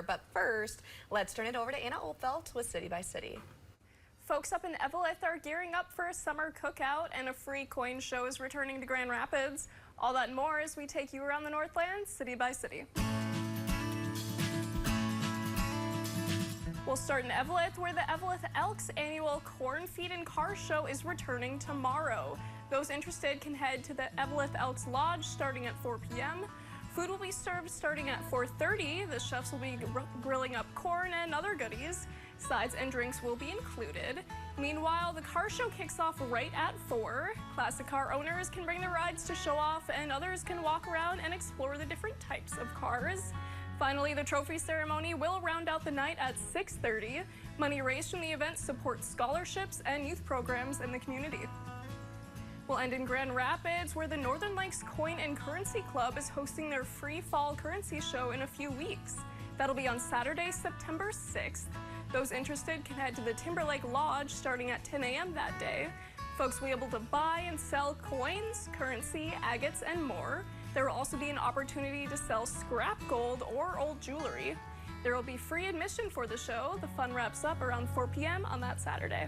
more. But first, let's turn it over to Anna Oldfelt with City by City. Folks up in Eveleth are gearing up for a summer cookout, and a free coin show is returning to Grand Rapids. All that and more as we take you around the Northland, city by city. We'll start in Eveleth, where the Eveleth Elks annual Corn Feed and Car Show is returning tomorrow. Those interested can head to the Eveleth Elks Lodge starting at 4 p.m. Food will be served starting at 4:30. The chefs will be grilling up corn and other goodies. Sides and drinks will be included. Meanwhile, the car show kicks off right at 4. Classic car owners can bring their rides to show off, and others can walk around and explore the different types of cars. Finally, the trophy ceremony will round out the night at 6:30. Money raised from the event supports scholarships and youth programs in the community. We'll end in Grand Rapids, where the Northern Lakes Coin and Currency Club is hosting their free fall currency show in a few weeks. That'll be on Saturday, September 6th. Those interested can head to the Timberlake Lodge starting at 10 a.m. that day. Folks will be able to buy and sell coins, currency, agates, and more. There will also be an opportunity to sell scrap gold or old jewelry. There will be free admission for the show. The fun wraps up around 4 p.m. on that Saturday.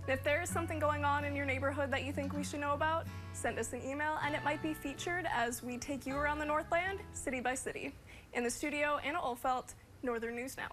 And if there is something going on in your neighborhood that you think we should know about, send us an email and it might be featured as we take you around the Northland, city by city. In the studio, Anna Oldfelt, Northern News Now.